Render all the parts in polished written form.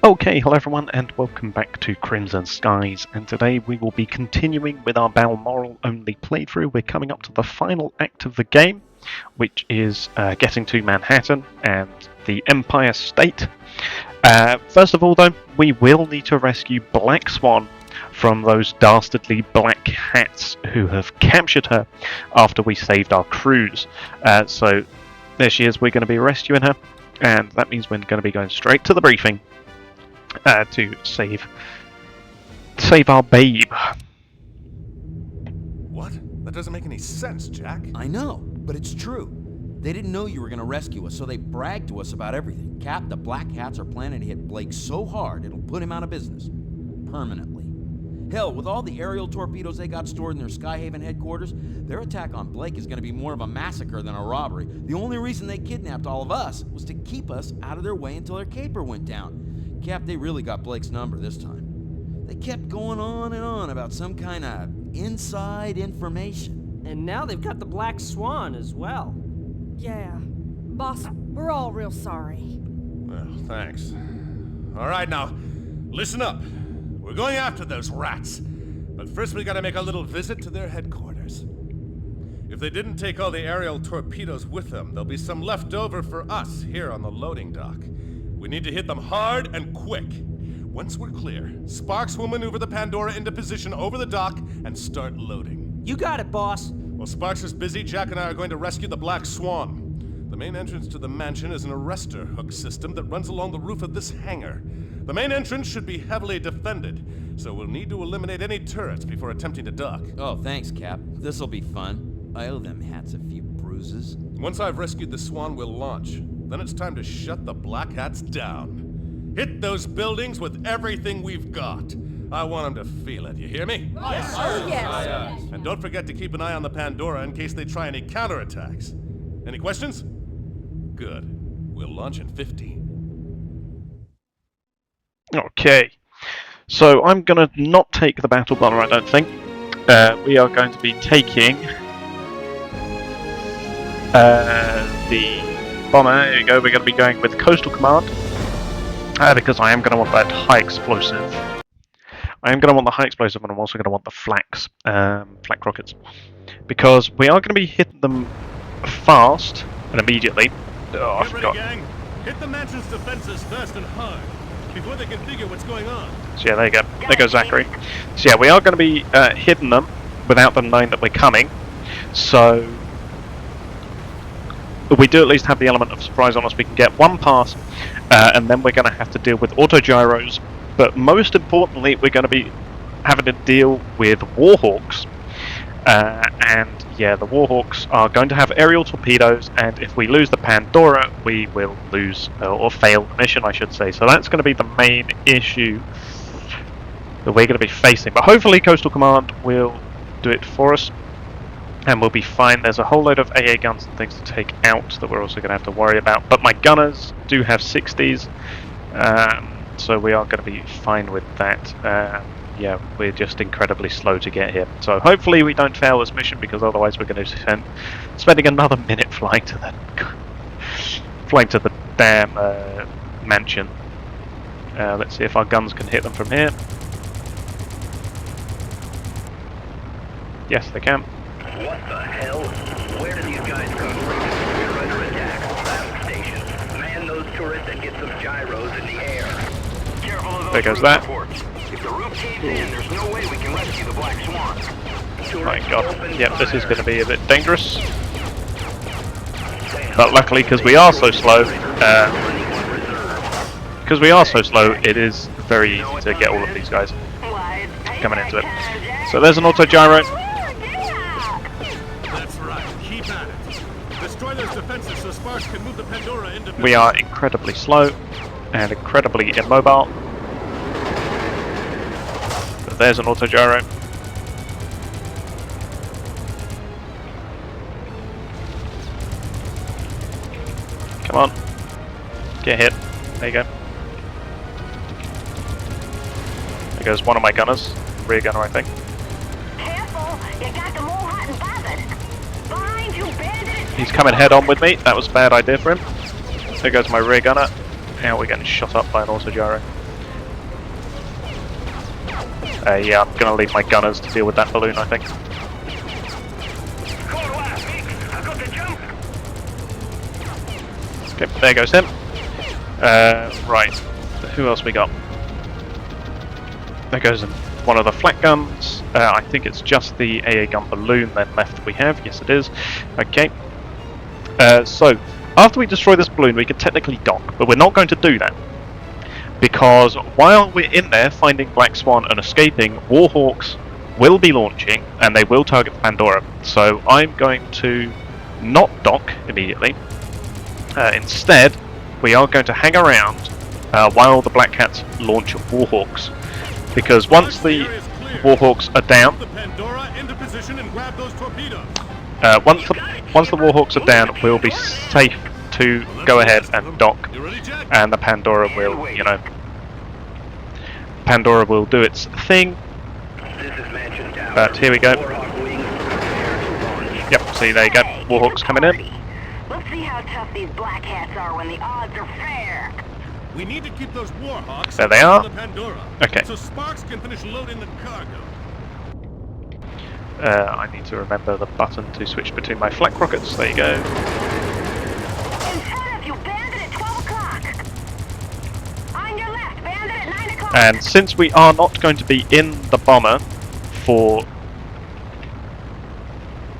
Okay, hello everyone and welcome back to Crimson Skies, and today we will be continuing with our Balmoral only playthrough. We're coming up to the final act of the game, which is getting to Manhattan and the Empire State. First of all though, we will need to rescue Black Swan from those dastardly black hats who have captured her after we saved our crews. So there she is, we're going to be rescuing her, and that means we're going to be going straight to the briefing. To save our babe. What? That doesn't make any sense, Jack. I know, but it's true. They didn't know you were gonna rescue us, so they bragged to us about everything. Cap, the Black Hats are planning to hit Blake so hard it'll put him out of business. Permanently. Hell, with all the aerial torpedoes they got stored in their Skyhaven headquarters, their attack on Blake is gonna be more of a massacre than a robbery. The only reason they kidnapped all of us was to keep us out of their way until their caper went down. Cap, they really got Blake's number this time. They kept going on and on about some kind of inside information. And now they've got the Black Swan as well. Yeah. Boss, we're all real sorry. Well, thanks. All right, now, listen up. We're going after those rats. But first we gotta make a little visit to their headquarters. If they didn't take all the aerial torpedoes with them, there'll be some left over for us here on the loading dock. We need to hit them hard and quick. Once we're clear, Sparks will maneuver the Pandora into position over the dock and start loading. You got it, boss. While Sparks is busy, Jack and I are going to rescue the Black Swan. The main entrance to the mansion is an arrestor hook system that runs along the roof of this hangar. The main entrance should be heavily defended, so we'll need to eliminate any turrets before attempting to dock. Oh, thanks, Cap. This'll be fun. I owe them hats a few bruises. Once I've rescued the Swan, we'll launch. Then it's time to shut the Black Hats down. Hit those buildings with everything we've got. I want them to feel it, you hear me? Yes, sir. Yes. And don't forget to keep an eye on the Pandora in case they try any counterattacks. Any questions? Good. We'll launch in 15. Okay, so I'm going to not take the battle bomber, I don't think. We are going to be taking the bomber. There you go, we're going to be going with Coastal Command. Because I am going to want that high explosive. I am going to want the high explosive, and I'm also going to want the flak rockets. Because we are going to be hitting them fast and immediately. Oh, I forgot. Gang. Hit the mansion's defenses fast and hard before they can figure what's going on. So yeah, there you go. There goes Zachary. So yeah, we are going to be hitting them without them knowing that we're coming. So we do at least have the element of surprise on us. We can get one pass, and then we're going to have to deal with auto gyros. But most importantly, we're going to be having to deal with Warhawks. And yeah, the Warhawks are going to have aerial torpedoes, and if we lose the Pandora, we will lose, or fail the mission, I should say. So that's going to be the main issue that we're going to be facing. But hopefully Coastal Command will do it for us, and we'll be fine. There's a whole load of AA guns and things to take out that we're also going to have to worry about. But my gunners do have 60s, so we are going to be fine with that. Yeah, we're just incredibly slow to get here. So hopefully we don't fail this mission, because otherwise we're going to be spending another minute flying to the damn mansion. Let's see if our guns can hit them from here. Yes, they can. What the hell? Where do these guys come from? We're under attack. Battle station. Man those turrets and get some gyros in the air. Careful of those There goes roof that. reports. If the roof caves in, there's no way we can rescue the Black Swan. My god. Yep, this is going to be a bit dangerous. But luckily, because we are so slow, it is very easy to get all of these guys coming into it. So there's an auto gyro. That's right. Keep at it. Destroy those defenses so Sparks can move the Pandora into We are incredibly slow and incredibly immobile. But there's an auto gyro. Come on. Get hit. There you go. There goes one of my gunners. Rear gunner, I think. Careful, you got them all hot and bothered. Behind you, bandit! He's coming head on with me. That was a bad idea for him. There goes my rear gunner. Now we're getting shot up by an auto gyro. Yeah, I'm gonna leave my gunners to deal with that balloon, I think. I've got the jump. Okay, there goes him. Right, who else we got? There goes one of the flak guns. I think it's just the AA gun balloon then left we have. Yes, it is. Okay. So, after we destroy this balloon, we can technically dock, but we're not going to do that. Because while we're in there finding Black Swan and escaping, Warhawks will be launching, and they will target the Pandora. So I'm going to not dock immediately. Instead, we are going to hang around while the Black Cats launch Warhawks. Because once the Warhawks are down, The Pandora into position and grab those torpedoes. once the Warhawks are down, we'll be safe to go ahead and dock, You ready, Jack? and the Pandora will, you know, Pandora will do its thing. This is Mansion Tower. But here we go. Warhawk wings, prepare to launch. Yep, see, there you go. Warhawks coming in. Let's see how tough these black hats are when the odds are fair. We need to keep those Warhawks There they are. on the Pandora. Okay. So Sparks can finish loading the cargo. I need to remember the button to switch between my flak rockets. There you go. Incentive, you bandit at 12 o'clock. On your left, bandit at 9 o'clock. And since we are not going to be in the bomber for...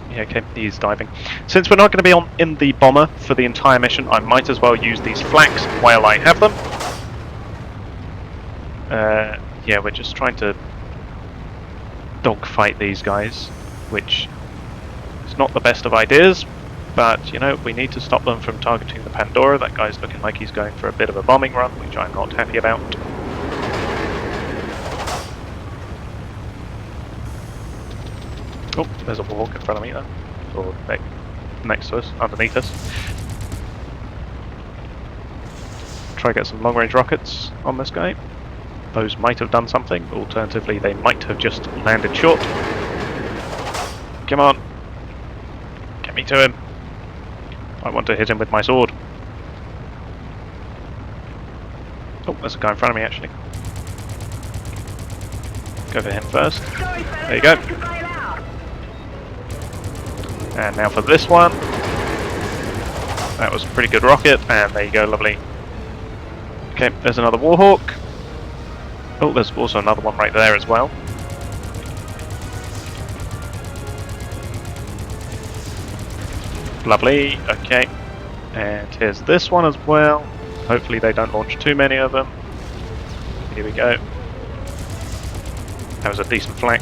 Yeah, okay, he's diving. Since we're not going to be in the bomber for the entire mission, I might as well use these flaks while I have them. Yeah, we're just trying to dogfight these guys, which is not the best of ideas, but, you know, we need to stop them from targeting the Pandora. That guy's looking like he's going for a bit of a bombing run, which I'm not happy about. Oh, there's a Warhawk in front of me there. Or next to us, underneath us. Try to get some long-range rockets on this guy. Those might have done something, alternatively they might have just landed short. Come on! Get me to him! I want to hit him with my sword. Oh, there's a guy in front of me actually. Go for him first. There you go. And now for this one. That was a pretty good rocket, and there you go, lovely. Okay, there's another Warhawk. Oh, there's also another one right there as well. Lovely, okay. And here's this one as well. Hopefully they don't launch too many of them. Here we go. That was a decent flank.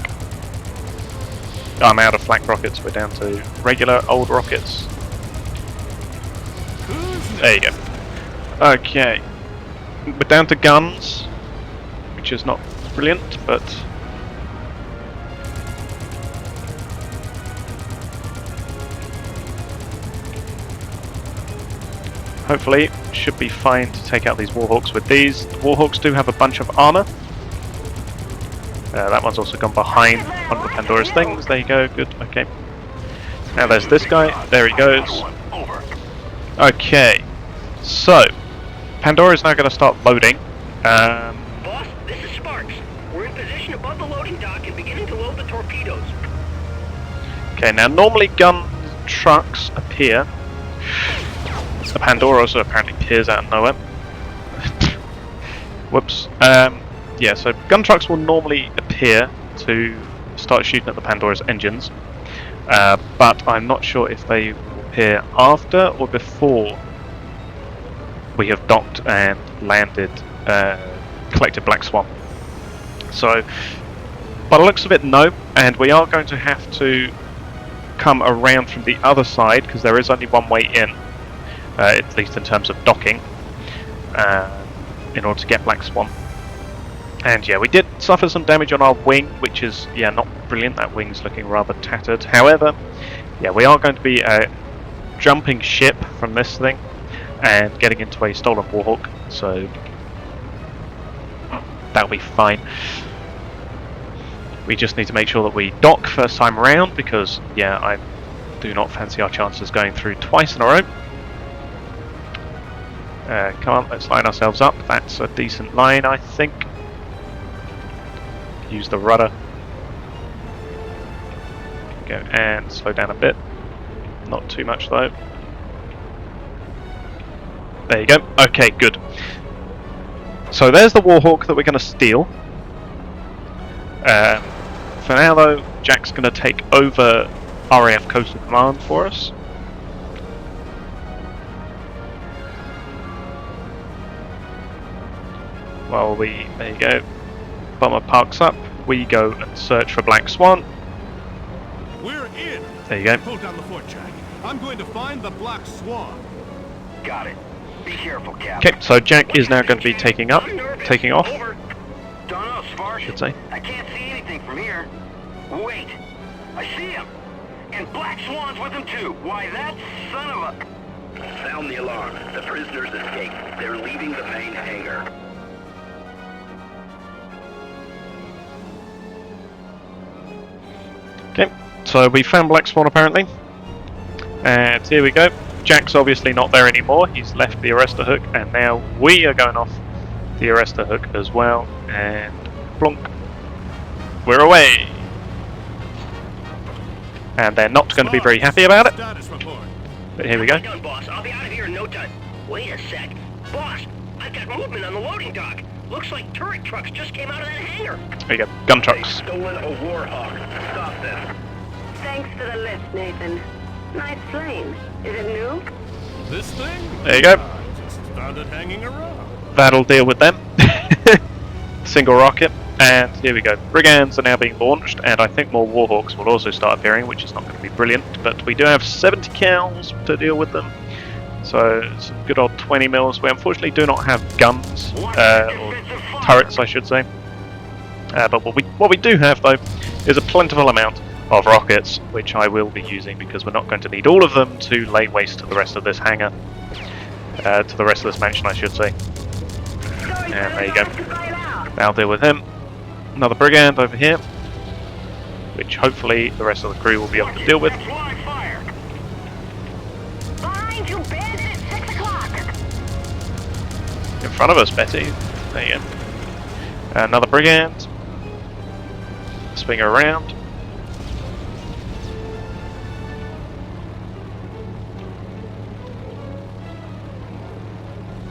I'm out of flak rockets, we're down to regular old rockets. There you go. Okay. We're down to guns, which is not brilliant, but hopefully should be fine to take out these Warhawks with these. The Warhawks do have a bunch of armor. That one's also gone behind one of the Pandora's things. There you go, good, okay. Now there's this guy, there he goes. Okay, so Pandora is now going to start loading. Boss, this is Sparks. We're in position above the loading dock and beginning to load the torpedoes. Okay, now normally gun trucks appear. The Pandora also apparently appears out of nowhere. Whoops. Yeah, so gun trucks will normally appear to start shooting at the Pandora's engines, but I'm not sure if they will appear after or before we have docked and landed, collected Black Swan. So, by the looks of it, no, and we are going to have to come around from the other side because there is only one way in, at least in terms of docking, in order to get Black Swan. And yeah, we did suffer some damage on our wing, which is, yeah, not brilliant. That wing's looking rather tattered. However, yeah, we are going to be jumping ship from this thing and getting into a stolen Warhawk, so that'll be fine. We just need to make sure that we dock first time around, because, yeah, I do not fancy our chances going through twice in a row. Come on, let's line ourselves up. That's a decent line, I think. use the rudder. Go and slow down a bit. Not too much though. There you go. Okay, good. So there's the Warhawk that we're going to steal. For now though, Jack's going to take over RAF Coastal Command for us. While there you go, bomber parks up, we go and search for Black Swan. We're in. There you go. Hold down the fort, Jack. I'm going to find the Black Swan. Got it. Be careful, Cap. Okay, so Jack is now going to be taking off. Over. Don't know, Spark. Should say. I can't see anything from here. Wait. I see him. And Black Swan's with him too. Why, that son of a... Sound the alarm. The prisoners escaped. They're leaving the main hangar. Okay, so we found Black Swan apparently. And here we go. Jack's obviously not there anymore. He's left the arrestor hook, and now we are going off the arrestor hook as well. And plonk. We're away. And they're not going to be very happy about it. Status report. But here we go. Done, boss. I'll be out of here in no time. Wait a sec. Boss, I've got movement on the loading dock. Looks like turret trucks just came out of that hangar. There you go. Gun trucks. They've stolen a Warhawk. Stop them. Thanks for the lift, Nathan. Nice plane. Is it new? This thing? There you go. I just found it hanging around. That'll deal with them. Single rocket. And here we go. Brigands are now being launched, and I think more Warhawks will also start appearing, which is not going to be brilliant. But we do have 70 cals to deal with them. So it's a good old 20 mils. We unfortunately do not have guns, or turrets I should say. But what we do have though is a plentiful amount of rockets, which I will be using because we're not going to need all of them to lay waste to the rest of this hangar. To the rest of this mansion I should say. And there you go. I'll deal with him. Another brigand over here, which hopefully the rest of the crew will be able to deal with. Behind you, bandit at 6 o'clock. In front of us, Betty. There you go. Another brigand. Swing her around.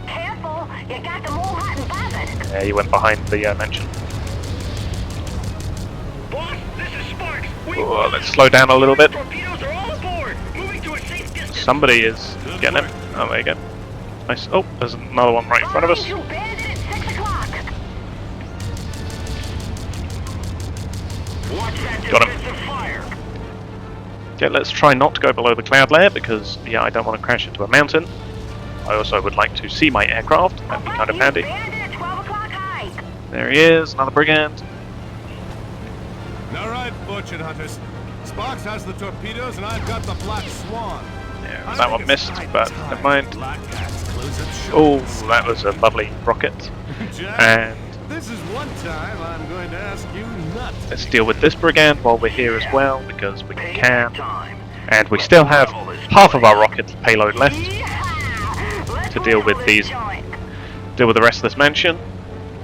Careful, you got them all hot and bothered. Yeah, he went behind the mansion. Boss, this is Sparks. Oh, let's slow down a little bit. Torpedoes are all aboard. Moving to a safe distance. Somebody is getting him. Oh, there you go. Nice. Oh, there's another one right in front of us. Behind you, bandit at 6 o'clock. Watch that Got him. defensive fire. Okay, let's try not to go below the cloud layer because, yeah, I don't want to crash into a mountain. I also would like to see my aircraft. That'd be kind of handy. Bandit at 12 o'clock high. There he is, another brigand. All right, fortune hunters. Sparks has the torpedoes, and I've got the Black Swan. Yeah, that one missed, but never mind. Black hats close up shop. Oh, that was a lovely rocket. Jack, And this is one time I'm going to ask you not to. let's deal with this brigand while we're here as well because we Payback can. time. And we still have half of our rocket payload left Yeehaw! Let's to deal with roll these, this joint. deal with the rest of this mansion.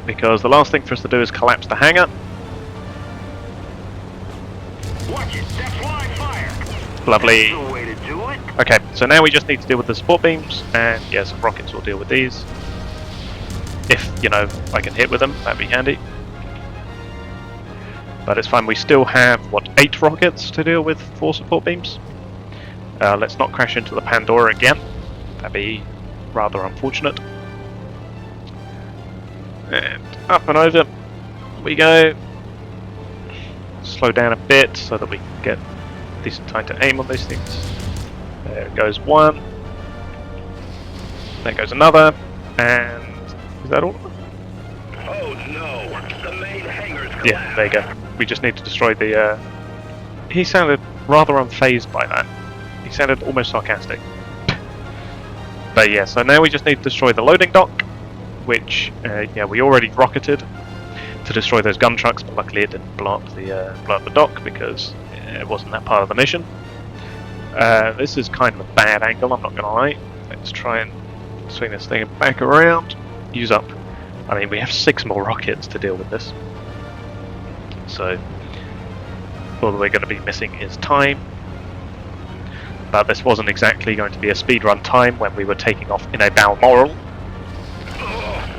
Because the last thing for us to do is collapse the hangar. Watch it. That's live fire. Lovely. That's the way to do it. Okay, so now we just need to deal with the support beams, and yeah, some rockets will deal with these. If, you know, I can hit with them, that'd be handy. But it's fine, we still have, what, 8 rockets to deal with for support beams? Let's not crash into the Pandora again. That'd be rather unfortunate. And up and over we go. Slow down a bit so that we can get decent time to aim on these things. There goes one. There goes another. And is that all? Oh no, the main hangar's collapsed. Yeah, there you go. We just need to destroy the... He sounded rather unfazed by that. He sounded almost sarcastic. But yeah, so now we just need to destroy the loading dock, which, yeah, we already rocketed to destroy those gun trucks, but luckily it didn't blow up the dock because it wasn't that part of the mission. This is kind of a bad angle, I'm not going to lie. Let's try and swing this thing back around. Use up. I mean, we have 6 more rockets to deal with this. so all we're going to be missing is time. But this wasn't exactly going to be a speedrun time when we were taking off in a Balmoral.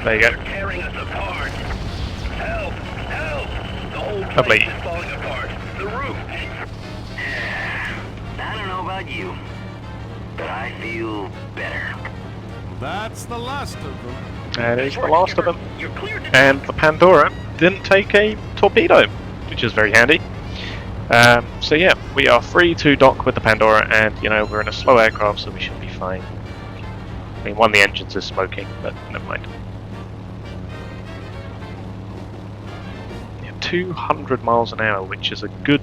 There you go. They're tearing us apart. Help! Help! The whole place Lovely. is falling apart. The roof. I don't know about you, but I feel better. That's the last of them. That is the last of them. You're cleared to And the Pandora didn't take a torpedo, which is very handy. So yeah, we are free to dock with the Pandora, and you know, we're in a slow aircraft, so we should be fine. I mean, one of the engines is smoking, but never mind. Yeah, 200 miles an hour, which is a good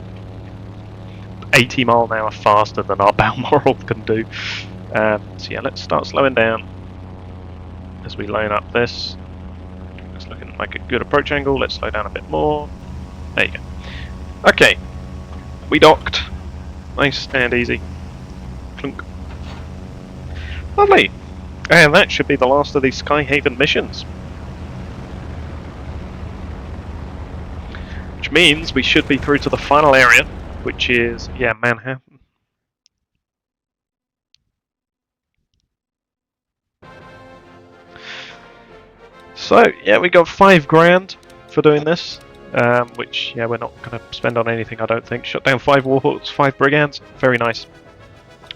80 mile an hour faster than our Balmoral can do. So yeah, let's start slowing down as we line up this. It's looking like a good approach angle. Let's slow down a bit more. There you go. Okay, we docked. Nice and easy. Clunk. Lovely. And that should be the last of these Skyhaven missions. Which means we should be through to the final area, which is, yeah, Manhattan. So, yeah, we got $5,000 for doing this. Which, yeah, we're not going to spend on anything, I don't think. Shut down 5 Warhawks, 5 Brigands. Very nice.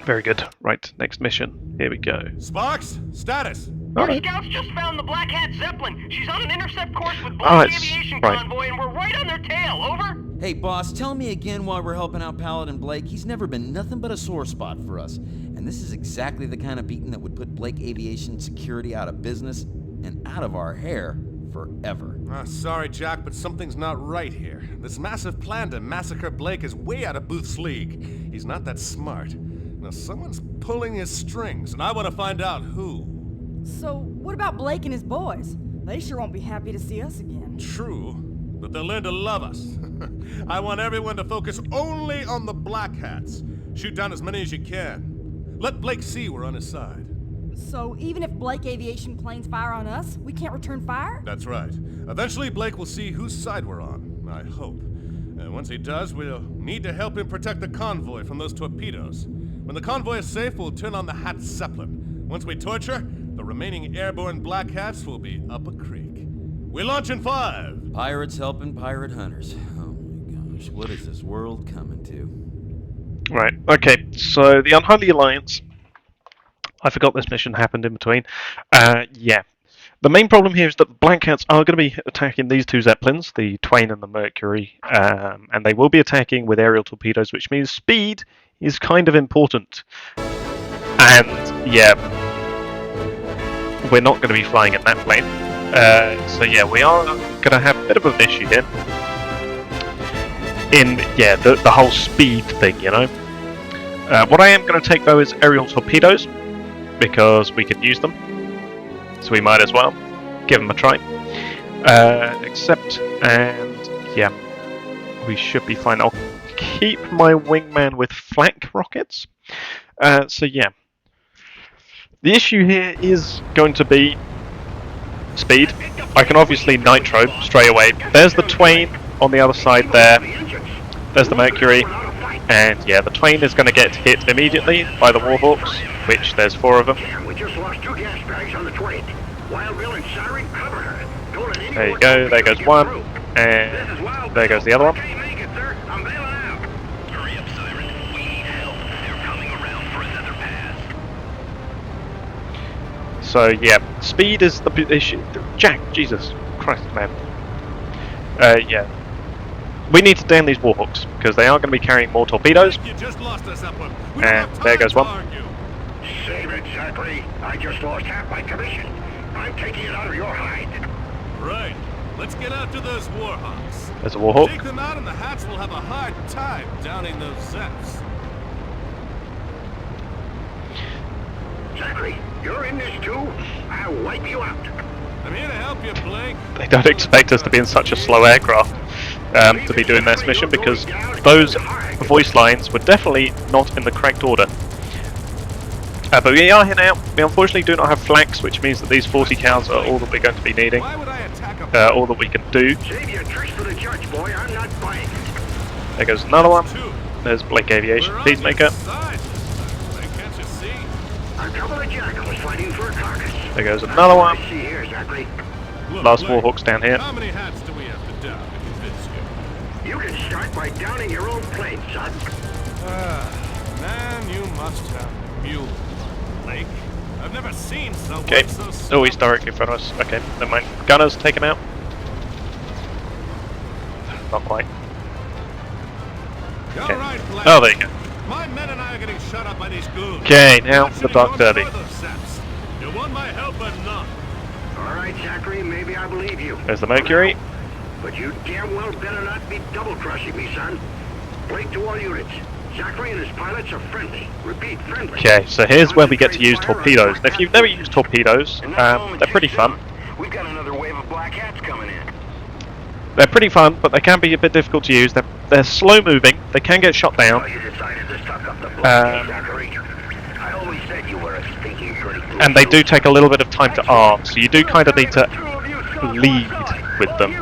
Very good. Right, next mission. Here we go. Sparks, status. Our scouts just found the Black Hat Zeppelin. She's on an intercept course with Blake Oh, it's- Aviation right. Convoy, and we're right on their tail. Over? Hey, boss, tell me again why we're helping out Paladin Blake. He's never been nothing but a sore spot for us. And this is exactly the kind of beating that would put Blake Aviation Security out of business and out of our hair forever. Sorry, Jack, but something's not right here. This massive plan to massacre Blake is way out of Booth's league. He's not that smart. Now, someone's pulling his strings, and I want to find out who. So, what about Blake and his boys? They sure won't be happy to see us again. True, but they'll learn to love us. I want everyone to focus only on the Black Hats. Shoot down as many as you can. Let Blake see we're on his side. So, even if Blake Aviation planes fire on us, we can't return fire? That's right. Eventually, Blake will see whose side we're on, I hope. And once he does, we'll need to help him protect the convoy from those torpedoes. When the convoy is safe, we'll turn on the Hat Zeppelin. Once we torture, the remaining airborne Black Hats will be up a creek. We launch in 5. Pirates helping pirate hunters. Oh my gosh, what is this world coming to? Right, okay, so the Unholy Alliance. I forgot this mission happened in between. Yeah. The main problem here is that the Black Hats are going to be attacking these 2 Zeppelins, the Twain and the Mercury, and they will be attacking with aerial torpedoes, which means speed is kind of important. And, yeah, we're not going to be flying in that plane. So, yeah, we are going to have a bit of an issue here. In, yeah, the whole speed thing, you know. What I am going to take, though, is aerial torpedoes, because we can use them. So we might as well give them a try. And yeah, we should be fine. I'll keep my wingman with flak rockets. So yeah, the issue here is going to be speed. I can obviously nitro straight away. There's the Twain on the other side there. There's the Mercury. And yeah, the Twain is going to get hit immediately by the Warhawks, which there's 4 of them. We just lost 2 gas bags on the Twain. Wild Bill and Siren cover her. Don't let anyone There you go, there goes one, and there goes the other one. Okay, make it, sir. I'm bailing out. Hurry up, Siren. We need help. They're coming around for another pass. So yeah, speed is the issue. Jack, Jesus Christ, man. Yeah. We need to damn these Warhawks, because they are going to be carrying more torpedoes. You just lost us, Zeppelin. And there goes one. Save it, Zachary. I just lost half my commission. I'm taking it out of your hide. Right. Let's get after those Warhawks. There's a Warhawk. Take them out and the Hats will have a hard time downing those Zeps. Zachary, you're in this too? I'll wipe you out. I'm here to help you, Blake. They don't expect us to be in such a slow aircraft to be doing this mission, because those voice lines were definitely not in the correct order. But we are here now. We unfortunately do not have flanks, which means that these 40 cows are all that we're going to be needing. Why would I attack a all that we can do. Save your tricks for the judge, boy. I'm not buying it. There goes another one. Two. There's Blake Aviation, We're on Peacemaker. your side this time, Blake, can't you see? A couple of jackals fighting for a carcass. There goes another one. I see here, Zachary. Look, Last Blake, Warhawk's down here. How many hats do we have to down to convince you? You can start by downing your own plane, son. Man, you must have mule, Blake. I've never seen someone Okay. so Oh, he's directly in front of us. Okay, never mind. Gunners, take him out. Not quite. All Okay. right, Blake. Oh, there you go. My men and I are getting shut up by these goons. Okay, now What the should Dark we go Derby. further, Saps? You want my help or not? All right, Zachary, maybe I believe you. There's the Mercury. But you damn well better not be double-crossing me, son. Blake to all units. Zachary and his pilots are friendly. Repeat, friendly. Okay, so here's where we get to use torpedoes. And if you've never used torpedoes, And that's they're pretty fun. We've got another wave of black hats coming in. They're pretty fun, but they can be a bit difficult to use. They're slow moving. They can get shot Oh, down. you decided to suck up the blood, Zachary. I always said you were a stinking pretty fool. And they do take a little bit of time to arm, so you do kind of need to lead with them.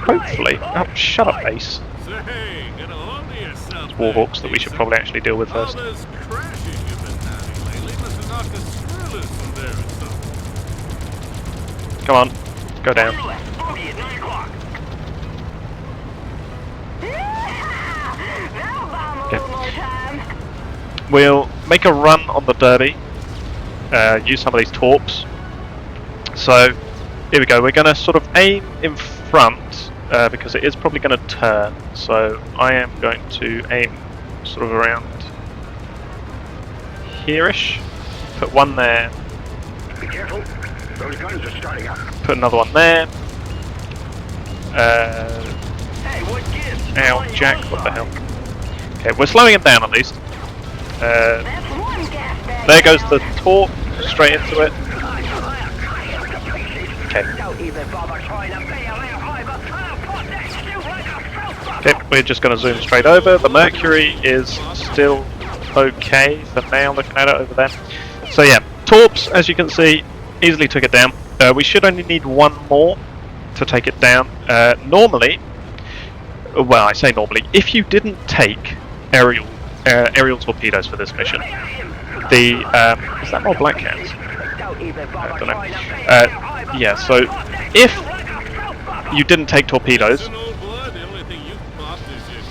Hopefully. Oh, shut up, Ace. Say, get a hold of yourself. Warhawks that we should probably actually deal with All first. those crashes you've been having lately must have knocked a screw loose from there or something. Come on, go down. Bogey at 9 o'clock. That'll buy 'em a little more time. We'll make a run on the Derby. Use some of these torps. So, here we go. We're going to sort of aim in front because it is probably going to turn. So, I am going to aim sort of around here-ish. Put one there. Be careful. Those guns are starting up. Put another one there. Hey, what gives? Ow, Jack, what the hell? Okay, we're slowing it down at least. That's one gas bag. There goes the torp, straight into it. Okay. Okay, we're just going to zoom straight over. The Mercury is still okay for now, looking at it over there. So yeah, torps, as you can see, easily took it down. We should only need one more to take it down. Normally, well, I say normally, if you didn't take aerial torpedoes for this mission, the is that more black cats? I don't know. Yeah, so if you didn't take torpedoes, In old blood, the only thing you've popped is your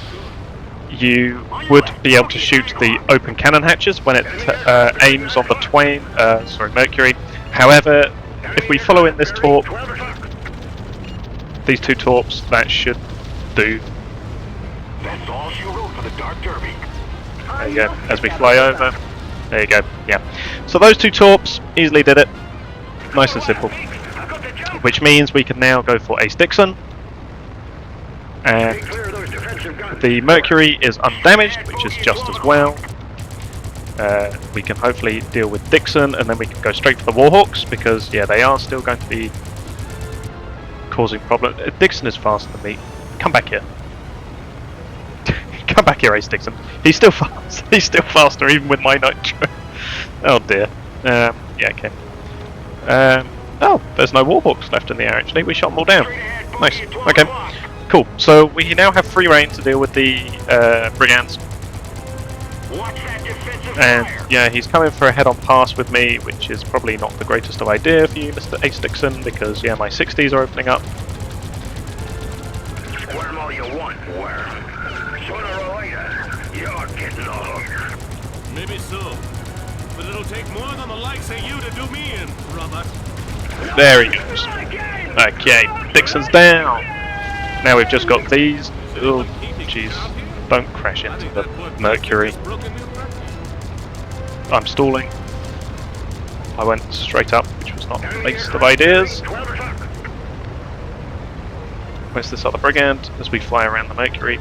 good. you would be able to shoot the open cannon hatches when it aims on the Mercury. However, if we follow in this torp, these two torps, that should do. That's all she wrote for the Dark Derby. There you go, as we fly over. There you go, yeah. So those two torps easily did it. Nice and simple. Which means we can now go for Ace Dixon. And the Mercury is undamaged, which is just as well. We can hopefully deal with Dixon, and then we can go straight for the Warhawks, because, yeah, they are still going to be causing problems. Dixon is faster than me. Come back here. Come back here, Ace Dixon. He's still fast. He's still faster, even with my nitro. Oh dear. Yeah, okay. Oh, there's no Warhawks left in the air, actually. We shot them all down. Nice. Okay. Cool. So we now have free reign to deal with the Brigands. And yeah, he's coming for a head-on pass with me, which is probably not the greatest of idea for you, Mr. Ace Dixon, because yeah, my 60s are opening up. Worm all you want, worm. Sooner or later, you're getting the hook. Maybe so. But it'll take more than the likes of you to do me in, Robert. There he goes. Okay, Dixon's down. Now we've just got these. Oh, jeez. Don't crash into the Mercury. I'm stalling. I went straight up, which was not the best of ideas. Where's this other brigand as we fly around the Mercury?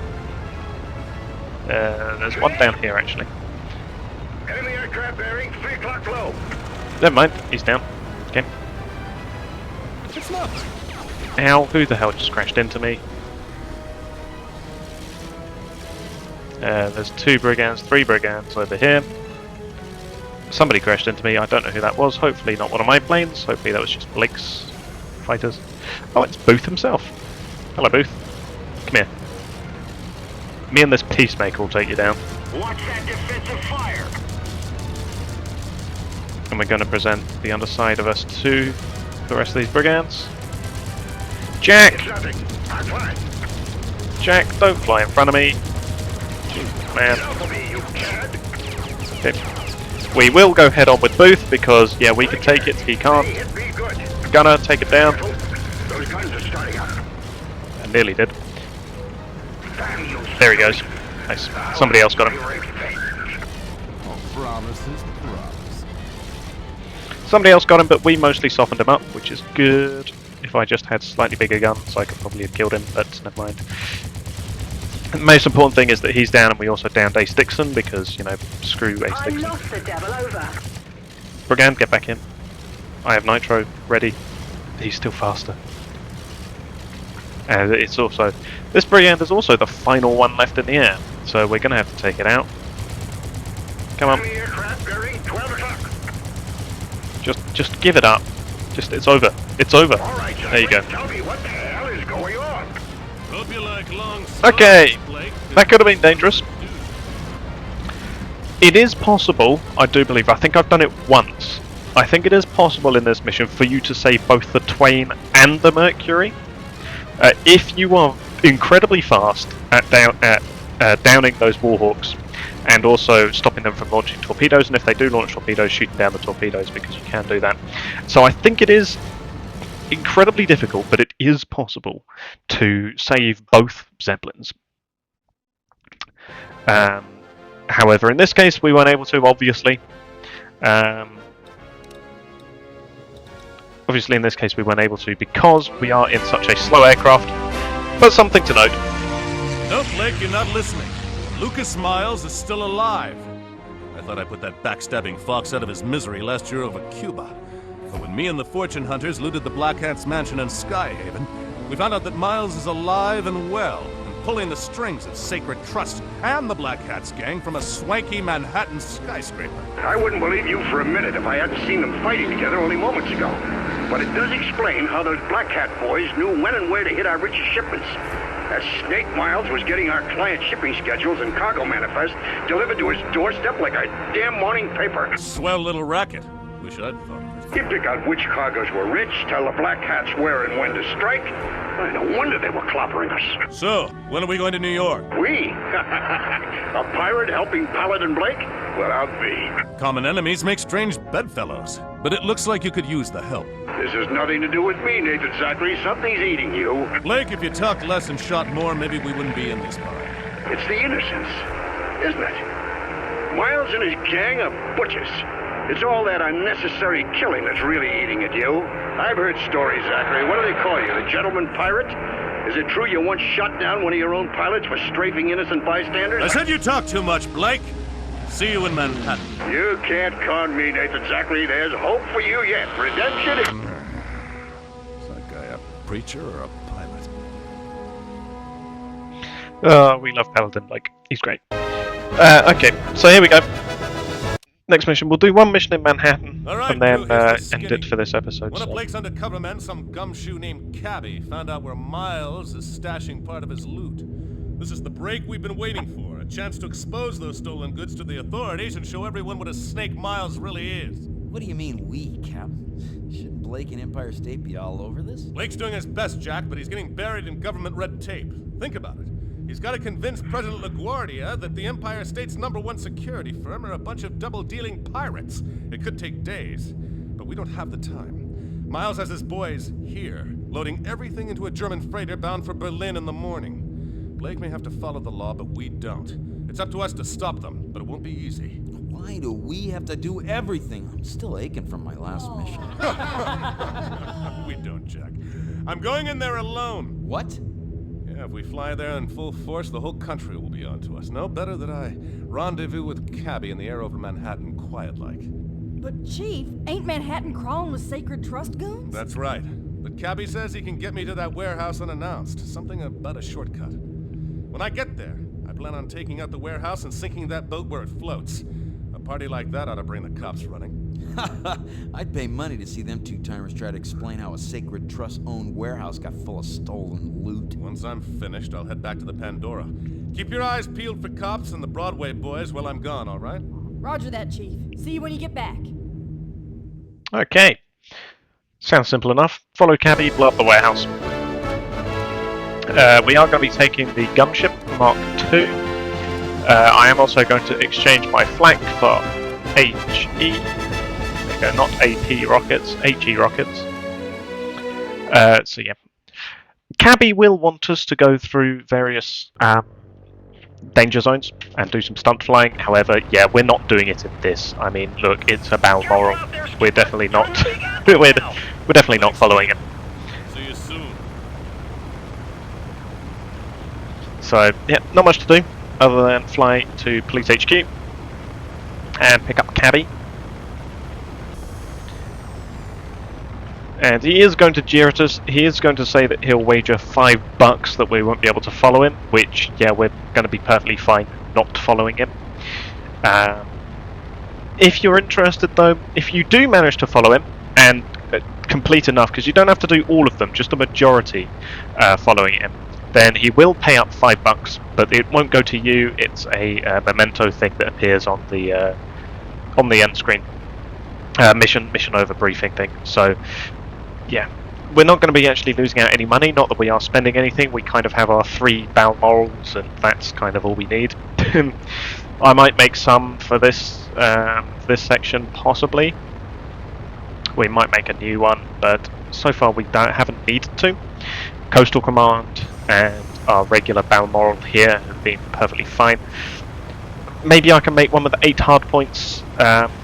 There's one down here actually. Enemy aircraft bearing 3 o'clock low. Never mind, he's down. Okay. It's not. Ow, who the hell just crashed into me? There's 2 brigands, 3 brigands over here. Somebody crashed into me. I don't know who that was. Hopefully not one of my planes. Hopefully that was just Blake's fighters. Oh, it's Booth himself. Hello, Booth. Come here. Me and this peacemaker will take you down. Watch that defensive fire. And we're going to present the underside of us to the rest of these brigands. Jack! It's nothing. I'm fine. Jack, don't fly in front of me. Man. Get off of me, you cad. Okay. We will go head on with Booth because, yeah, we can take it. He can't. Hey, hit me good. Gunner, take it down. Those guns are starting up. I nearly did. Damn you. There he goes. Nice. Somebody else got him. Promises, promise. Somebody else got him, but we mostly softened him up, which is good. If I just had slightly bigger guns, I could probably have killed him, but never mind. The most important thing is that he's down, and we also downed Ace Dixon, because, you know, screw Ace I Dixon. lost the devil over. Brigand, get back in. I have Nitro ready. He's still faster. And it's also... This Brigand is also the final one left in the air, so we're going to have to take it out. Come on. Enemy aircraft bearing 12 o'clock. Just give it up. It's over. It's over. All right, There you go. Tell me what the hell is going on. Hope you like long Okay, slides, Blake. that could have been dangerous. It is possible, I do believe, I think I've done it once. I think it is possible in this mission for you to save both the Twain and the Mercury. If you are incredibly fast at downing those Warhawks and also stopping them from launching torpedoes, and if they do launch torpedoes, shooting down the torpedoes, because you can do that. So I think it is incredibly difficult, but it is possible to save both Zeppelins. However, in this case, we weren't able to, obviously. Obviously, in this case, we weren't able to because we are in such a slow aircraft. But something to note. No, Blake, you're not listening. Lucas Miles is still alive. I thought I put that backstabbing fox out of his misery last year over Cuba. But when me and the fortune hunters looted the Black Hat's mansion in Skyhaven, we found out that Miles is alive and well, and pulling the strings of Sacred Trust and the Black Hat's gang from a swanky Manhattan skyscraper. I wouldn't believe you for a minute if I hadn't seen them fighting together only moments ago. But it does explain how those Black Hat boys knew when and where to hit our richest shipments. As Snake Miles was getting our client shipping schedules and cargo manifest delivered to his doorstep like a damn morning paper. Swell little racket. Wish I'd thought of it. You pick out which cargoes were rich, tell the Black Hats where and when to strike. Well, no wonder they were clobbering us. So, when are we going to New York? We? A pirate helping Paladin Blake? Well, I'll be. Common enemies make strange bedfellows, but it looks like you could use the help. This has nothing to do with me, Nathan Zachary. Something's eating you. Blake, if you talked less and shot more, maybe we wouldn't be in this bind. It's the innocence, isn't it? Miles and his gang are butchers. It's all that unnecessary killing that's really eating at you. I've heard stories, Zachary. What do they call you, the gentleman pirate? Is it true you once shot down one of your own pilots for strafing innocent bystanders? I said you talk too much, Blake. See you in Manhattan. You can't con me, Nathan Zachary. There's hope for you yet. Redemption is... Is that guy a preacher or a pilot? We love Paladin Blake. He's great. Okay, so here we go. Next mission. We'll do one mission in Manhattan, All right, and then crew, here's the end skinny. it for this episode. One of so. Blake's undercover men, some gumshoe named Cabby, found out where Miles is stashing part of his loot. This is the break we've been waiting for, a chance to expose those stolen goods to the authorities and show everyone what a snake Miles really is. What do you mean we, Cap? Shouldn't Blake and Empire State be all over this? Blake's doing his best, Jack, but he's getting buried in government red tape. Think about it. He's got to convince President LaGuardia that the Empire State's #1 security firm are a bunch of double-dealing pirates. It could take days, but we don't have the time. Miles has his boys here, loading everything into a German freighter bound for Berlin in the morning. Blake may have to follow the law, but we don't. It's up to us to stop them, but it won't be easy. Why do we have to do everything? I'm still aching from my last mission. We don't, Jack. I'm going in there alone. What? Yeah, if we fly there in full force, the whole country will be onto us. No better that I rendezvous with Cabby in the air over Manhattan quiet-like. But Chief, ain't Manhattan crawling with Sacred Trust goons? That's right. But Cabby says he can get me to that warehouse unannounced. Something about a shortcut. When I get there, I plan on taking out the warehouse and sinking that boat where it floats. A party like that ought to bring the cops running. I'd pay money to see them two-timers try to explain how a sacred trust-owned warehouse got full of stolen loot. Once I'm finished, I'll head back to the Pandora. Keep your eyes peeled for cops and the Broadway boys while I'm gone, all right? Roger that, Chief. See you when you get back. Okay. Sounds simple enough. Follow Cabby, blow up the warehouse. We are going to be taking the gunship Mark II. I am also going to exchange my flank for HE. There you go, not AP rockets, HE rockets. So yeah. Cabby will want us to go through various danger zones and do some stunt flying. However, yeah, we're not doing it in this. I mean, look, it's a Balmoral. We're definitely not. we're definitely not following it. See you soon. So yeah, not much to do other than fly to Police HQ and pick up Cabby. And he is going to jeer at us. He is going to say that he'll wager $5 that we won't be able to follow him, which, yeah, we're going to be perfectly fine not following him. If you're interested, though, if you do manage to follow him and complete enough, because you don't have to do all of them, just a majority following him, then he will pay up $5, but it won't go to you. It's a memento thing that appears on the end screen. Mission over briefing thing. So yeah, we're not going to be actually losing out any money, not that we are spending anything. We kind of have our 3 Balmorals and that's kind of all we need. I might make some for this section, possibly. We might make a new one, but so far we haven't needed to. Coastal Command and our regular Balmoral here have been perfectly fine. Maybe I can make one with 8 hardpoints.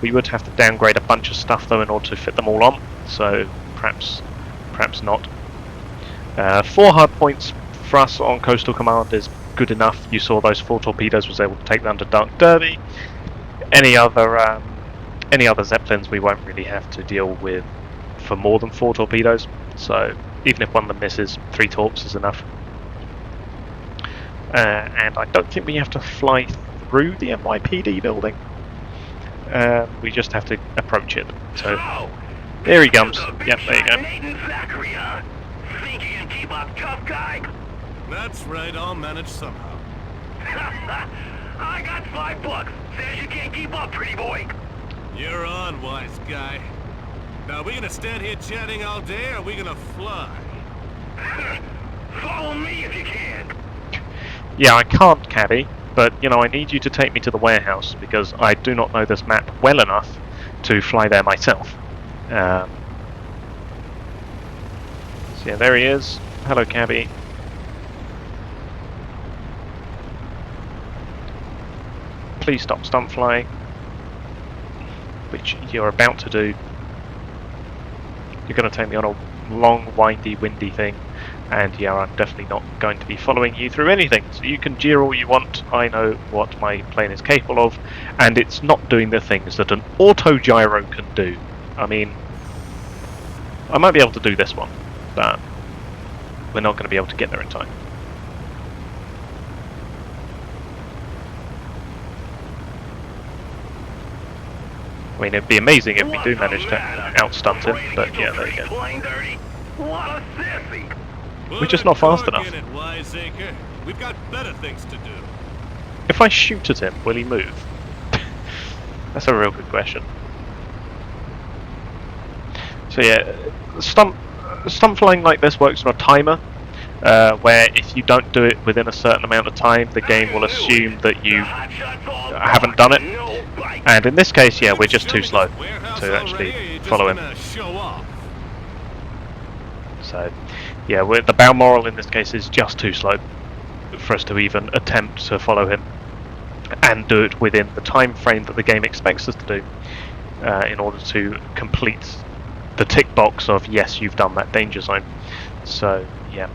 We would have to downgrade a bunch of stuff though in order to fit them all on, so perhaps not. 4 hardpoints for us on Coastal Command is good enough. You saw those 4 torpedoes was able to take down to Dark Derby. Any other Zeppelins we won't really have to deal with for more than 4 torpedoes, so even if one of them misses, 3 torps is enough. And I don't think we have to fly through the NYPD building. We just have to approach it. So there he comes. Yep, there you go. Think you can keep up, tough guy? That's right, I'll manage somehow. I got $5. Says you can't keep up, pretty boy. You're on, wise guy. Now, are we gonna stand here chatting all day, or are we gonna fly? Follow me if you can. Yeah, I can't, Cabby, but you know, I need you to take me to the warehouse because I do not know this map well enough to fly there myself. So yeah, there he is. Hello, Cabby. Please stop stunt flying, which you're about to do. You're going to take me on a long, windy, windy thing, and yeah, I'm definitely not going to be following you through anything. So you can jeer all you want. I know what my plane is capable of, and it's not doing the things that an auto gyro can do. I mean, I might be able to do this one, but we're not going to be able to get there in time. I mean, it'd be amazing if we do manage to outstunt him, but yeah, there you go. What a sissy. We're just not fast enough. We've got better things to do. If I shoot at him, will he move? That's a real good question. So yeah, stunt flying like this works on a timer, where if you don't do it within a certain amount of time, the game will assume that you haven't done it. And in this case, yeah, we're just too slow to actually follow him. So, yeah, the Balmoral in this case is just too slow for us to even attempt to follow him and do it within the time frame that the game expects us to do in order to complete the tick box of yes, you've done that danger zone. So, yeah,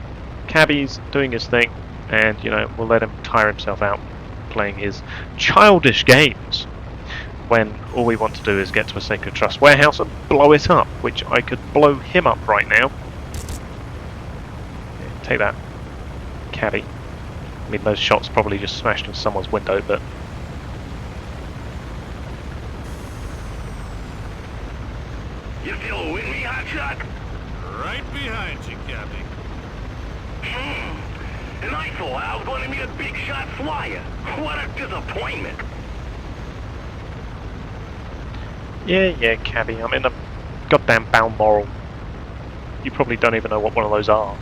Cabby's doing his thing, and you know, we'll let him tire himself out playing his childish games, when all we want to do is get to a Sacred Trust warehouse and blow it up, which I could blow him up right now. Yeah, take that, Cabby. I mean, those shots probably just smashed in someone's window, but shot? Right behind you, Cappy. And I thought I was going to meet a big shot flyer. What a disappointment. Yeah, Cabby, I'm in a goddamn Balmoral. You probably don't even know what one of those are.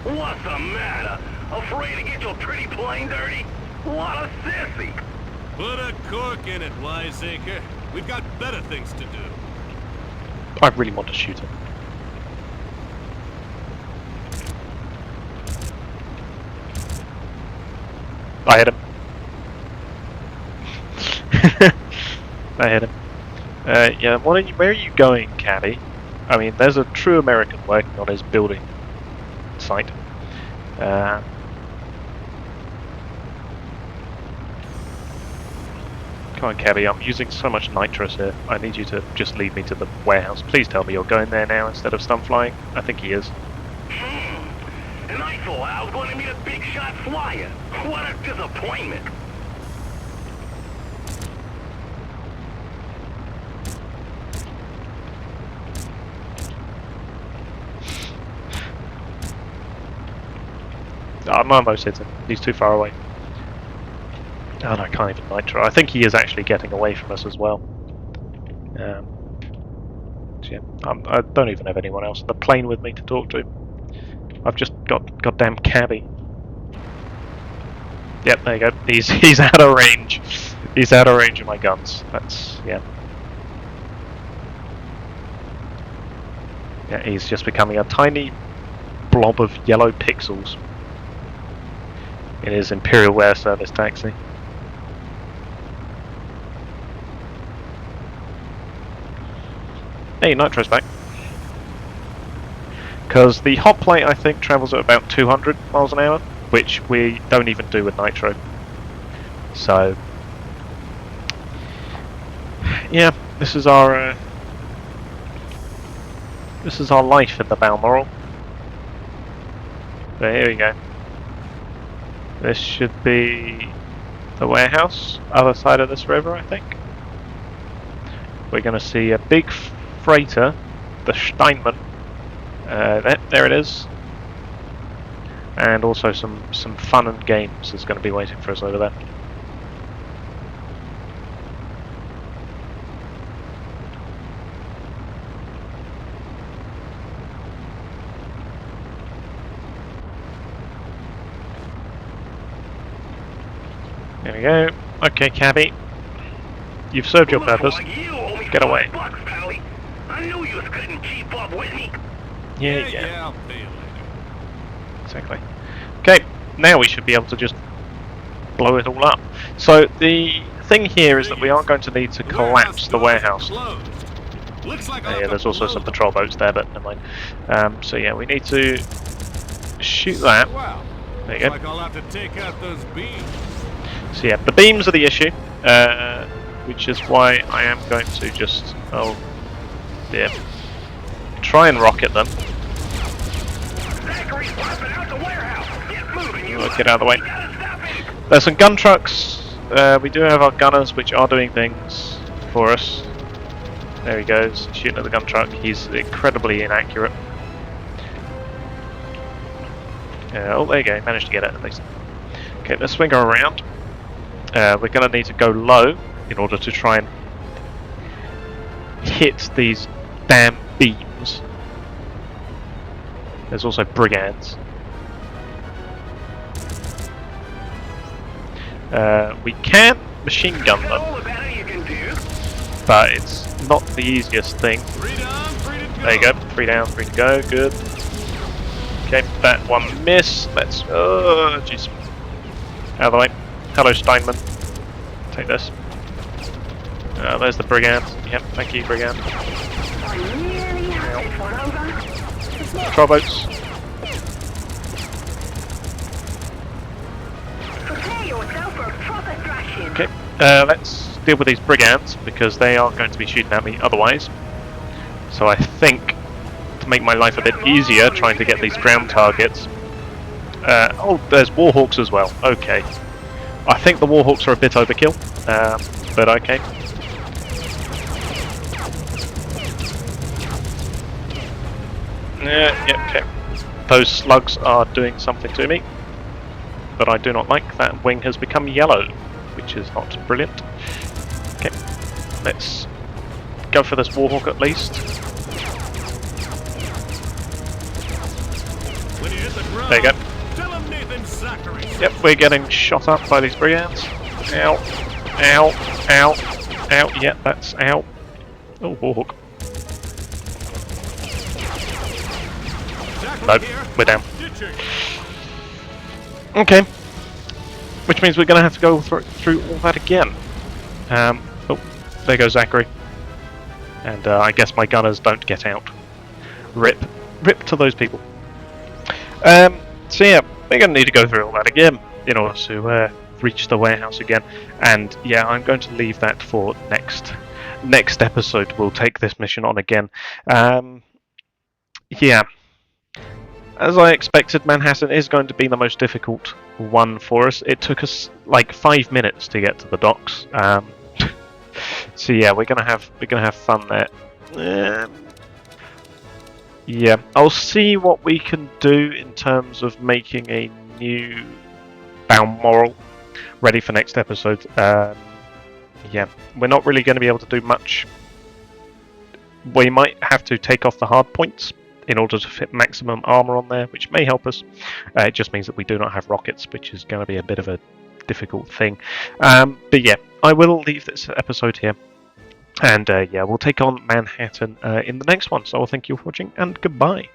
What's the matter? Afraid to get your pretty plane dirty? What a sissy. Put a cork in it, wiseacre. We've got better things to do. I really want to shoot him. I hit him. I hit him. Yeah, where are you going, Cabby? I mean, there's a true American working on his building site. Come on, Cabby, I'm using so much nitrous here. I need you to just lead me to the warehouse. Please tell me you're going there now instead of stunt flying. I think he is. And I thought I was going to meet a big shot flyer. What a disappointment. I'm almost hit him. He's too far away. Oh no, I can't even nitro. I think he is actually getting away from us as well. So yeah, I don't even have anyone else on the plane with me to talk to. I've just got goddamn Cabby. Yep, there you go. He's out of range. He's out of range of my guns. That's yeah. Yeah, he's just becoming a tiny blob of yellow pixels in his Imperial Air Service taxi. Hey, nitro's back. Because the hot plate, I think, travels at about 200 miles an hour, which we don't even do with nitro. So, yeah, this is our life in the Balmoral. But here we go. This should be the warehouse, other side of this river, I think. We're going to see a big freighter, the Steinman. There it is. And also some fun and games is going to be waiting for us over there. There we go. Okay, Cabby. You've served your purpose. Like you owe me Get away. $5, Pally. I knew you couldn't keep up with me. Yeah. I'll pay you later. Exactly. Okay, now we should be able to just blow it all up. So the thing here is that we are going to need to collapse the warehouse. Looks like Yeah, there's also some patrol boats there, but never mind. So yeah, we need to shoot that. Wow. There you go. Like I'll have to take out those beams. So yeah, the beams are the issue, which is why I am going to just, oh dear, try and rocket them. Zachary's popping out the warehouse. Get moving, you. Get out of the way. You gotta stop him. There's some gun trucks. We do have our gunners, which are doing things for us. There he goes, shooting at the gun truck. He's incredibly inaccurate. Oh, there you go. Managed to get it at least. Okay, let's swing her around. We're going to need to go low in order to try and hit these damn beams. There's also brigands. We can machine gun them, All the better you can do. but it's not the easiest thing. Free down, free to go. There you go, 3 down, 3 to go, good. Okay, that one miss. Let's, oh jeez. Out of the way. Hello, Steinman. Take this. There's the brigand. Yep, thank you, brigand. I really have this one over. Patrol boats. Prepare yourself for a proper thrashing. Okay, let's deal with these brigands because they are going to be shooting at me otherwise. So I think to make my life a bit easier trying to get these ground targets. Oh, there's Warhawks as well. Okay. I think the Warhawks are a bit overkill, but okay. Yeah, okay. Those slugs are doing something to me, but I do not like. That wing has become yellow, which is not brilliant. Okay, let's go for this Warhawk at least. When you hit the ground, There you go. tell him Nathan Zachary. Yep, we're getting shot up by these brigands. Ow, ow, ow, ow. Yeah, that's ow. Oh, Warhawk. Zachary No, here. we're down. Ditching. Okay. Which means we're going to have to go through all that again. Oh, there goes Zachary. And I guess my gunners don't get out. Rip. Rip to those people. So yeah, we're going to need to go through all that again in order to reach the warehouse again. And yeah, I'm going to leave that for next episode. We'll take this mission on again. Yeah. As I expected, Manhattan is going to be the most difficult one for us. It took us like 5 minutes to get to the docks. So yeah, we're gonna have fun there. Yeah, I'll see what we can do in terms of making a new Balmoral ready for next episode. Yeah, we're not really going to be able to do much. We might have to take off the hard points in order to fit maximum armor on there, which may help us. It just means that we do not have rockets, which is going to be a bit of a difficult thing. But yeah, I will leave this episode here. And yeah, we'll take on Manhattan in the next one. So I'll thank you for watching, and goodbye.